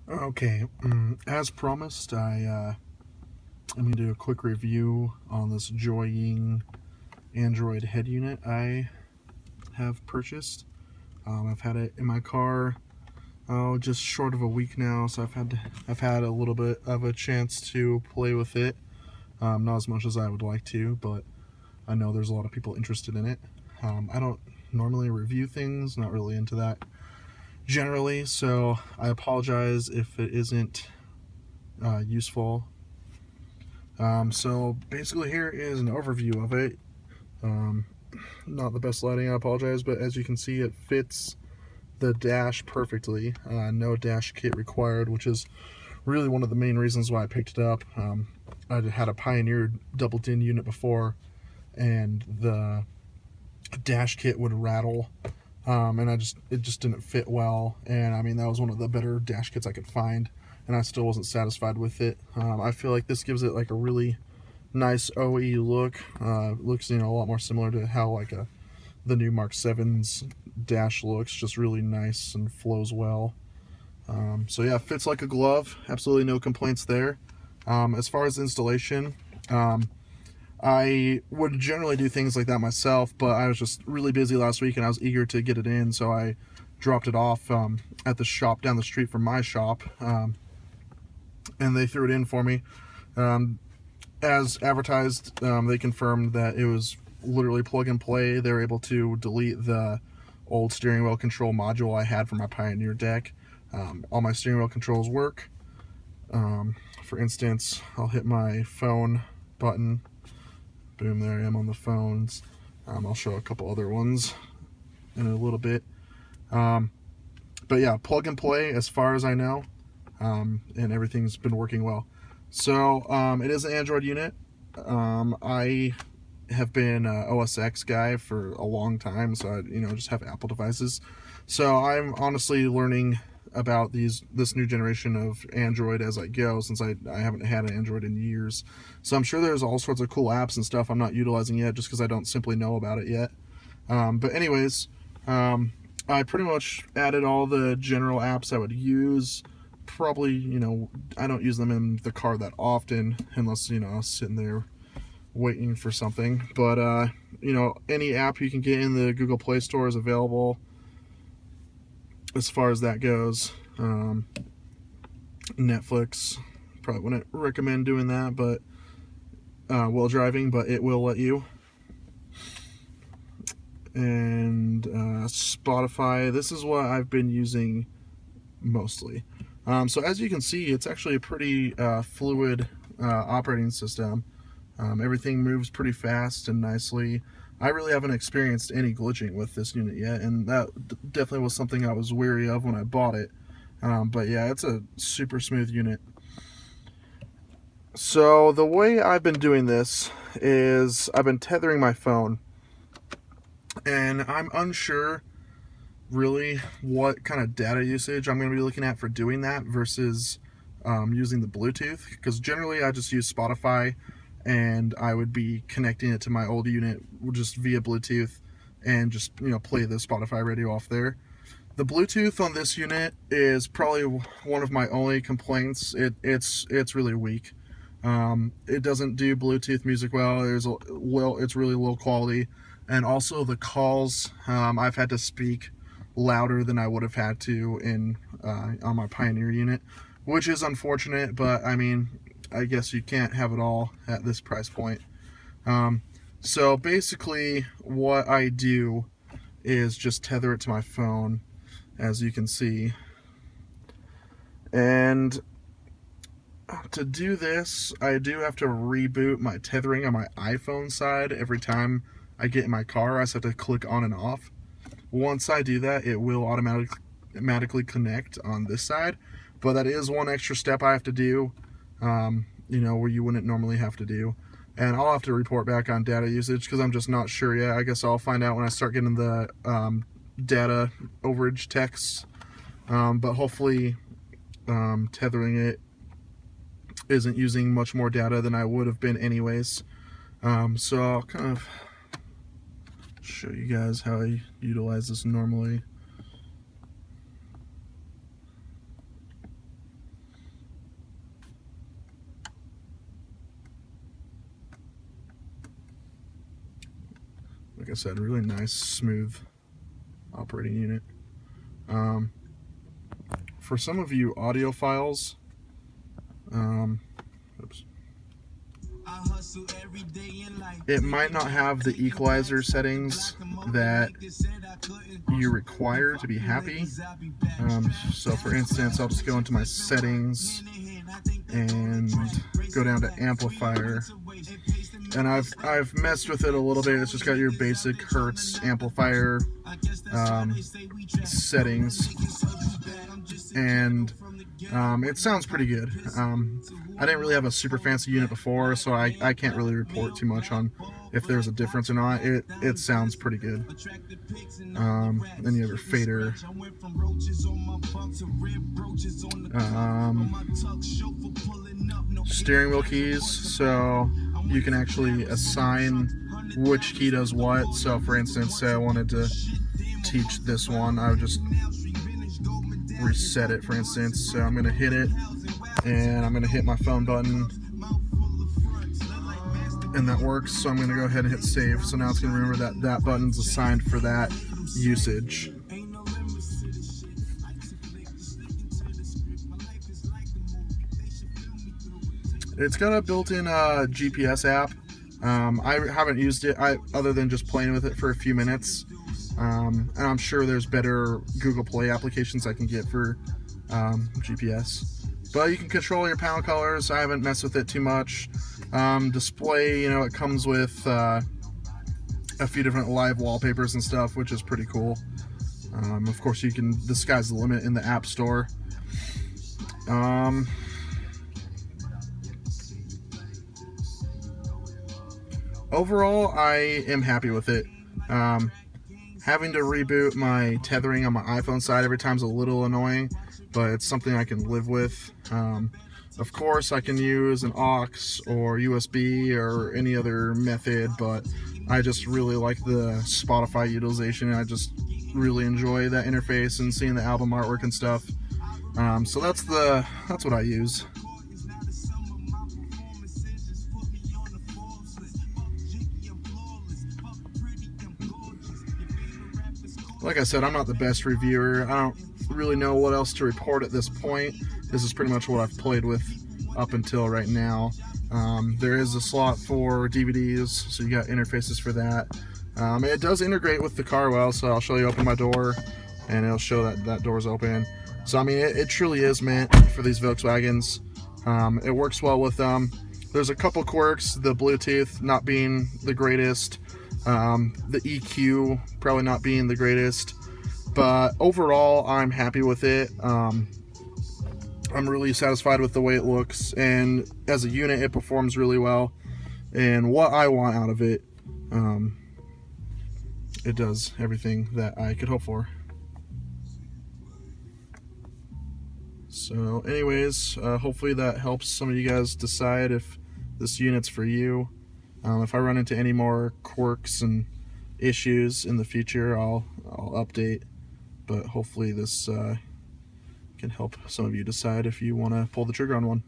Okay, as promised, I'm going to do a quick review on this Joying Android head unit I have purchased. I've had it in my car, just short of a week now, so I've had a little bit of a chance to play with it. Not as much as I would like to, but I know there's a lot of people interested in it. I don't normally review things, not really into that generally, so I apologize if it isn't useful. So basically here is an overview of it. Um, Not the best lighting, I apologize, but as you can see it fits the dash perfectly. No dash kit required, which is really one of the main reasons why I picked it up. I had a Pioneer double DIN unit before, and the dash kit would rattle, and it just didn't fit well. And I mean, that was one of the better dash kits I could find, and I still wasn't satisfied with it. I feel like this gives it like a really nice OE look. Looks, a lot more similar to how the new Mark 7's dash looks, just really nice and flows well. So yeah, fits like a glove. Absolutely no complaints there. As far as installation, I would generally do things like that myself, but I was just really busy last week and I was eager to get it in, so I dropped it off at the shop down the street from my shop, and they threw it in for me. As advertised, they confirmed that it was literally plug and play. They were able to delete the old steering wheel control module I had for my Pioneer deck. All my steering wheel controls work. For instance, I'll hit my phone button. Boom, there I am on the phones. I'll show a couple other ones in a little bit. But yeah, plug and play as far as I know, and everything's been working well. So it is an Android unit. I have been an OS X guy for a long time, so I just have Apple devices. So I'm honestly learning about this new generation of Android as I go, since I haven't had an Android in years. So I'm sure there's all sorts of cool apps and stuff I'm not utilizing yet, just because I don't simply know about it yet. But anyways, I pretty much added all the general apps I would use. Probably, I don't use them in the car that often, unless, I was sitting there waiting for something. But, any app you can get in the Google Play Store is available as far as that goes. Netflix, probably wouldn't recommend doing that, but while driving, but it will let you. And Spotify, this is what I've been using mostly. So as you can see, it's actually a pretty fluid operating system. Everything moves pretty fast and nicely. I really haven't experienced any glitching with this unit yet, and that definitely was something I was wary of when I bought it. But yeah, it's a super smooth unit. So the way I've been doing this is I've been tethering my phone, and I'm unsure really what kind of data usage I'm going to be looking at for doing that versus using the Bluetooth, because generally I just use Spotify and I would be connecting it to my old unit just via Bluetooth and just play the Spotify radio off there. The Bluetooth on this unit is probably one of my only complaints. It's really weak. It doesn't do Bluetooth music well. It's really low quality, and also the calls, I've had to speak louder than I would have had to on my Pioneer unit, which is unfortunate. But I mean, I guess you can't have it all at this price point. So basically, what I do is just tether it to my phone, as you can see, and to do this, I do have to reboot my tethering on my iPhone side every time I get in my car. I just have to click on and off. Once I do that, it will automatically connect on this side, but that is one extra step I have to do, where you wouldn't normally have to do. And I'll have to report back on data usage because I'm just not sure yet. I guess I'll find out when I start getting the data overage texts. But hopefully tethering it isn't using much more data than I would have been anyways. So I'll kind of show you guys how I utilize this normally. like I said, really nice, smooth operating unit. For some of you audiophiles, oops, it might not have the equalizer settings that you require to be happy. So for instance, I'll just go into my settings and go down to amplifier, and I've messed with it a little bit. It's just got your basic Hertz amplifier settings, and it sounds pretty good. I didn't really have a super fancy unit before, so I can't really report too much on if there's a difference or not. It sounds pretty good. Then you have your fader. Steering wheel keys, so you can actually assign which key does what. So for instance, say I wanted to teach this one, I would just reset it, for instance. So I'm going to hit it, and I'm going to hit my phone button, and that works. So I'm going to go ahead and hit save. So now it's going to remember that that button's assigned for that usage. It's got a built-in GPS app. I haven't used it other than just playing with it for a few minutes. And I'm sure there's better Google Play applications I can get for GPS. But you can control your panel colors. I haven't messed with it too much. Display, you know, it comes with a few different live wallpapers and stuff, which is pretty cool. Of course, you can, the sky's the limit in the App Store. Overall, I am happy with it. Having to reboot my tethering on my iPhone side every time is a little annoying, but it's something I can live with. Of course, I can use an aux or USB or any other method, but I just really like the Spotify utilization. I just really enjoy that interface and seeing the album artwork and stuff. So that's what I use. Like I said, I'm not the best reviewer. I don't really know what else to report at this point. This is pretty much what I've played with up until right now. There is a slot for DVDs, so you got interfaces for that. It does integrate with the car well, so I'll show you open my door, and it'll show that that door's open. So I mean, it truly is meant for these Volkswagens. It works well with them. There's a couple quirks, the Bluetooth not being the greatest, the EQ probably not being the greatest, but overall I'm happy with it. I'm really satisfied with the way it looks, and as a unit it performs really well, and what I want out of it, it does everything that I could hope for. So anyways, hopefully that helps some of you guys decide if this unit's for you. If I run into any more quirks and issues in the future, I'll update, but hopefully this can help some of you decide if you want to pull the trigger on one.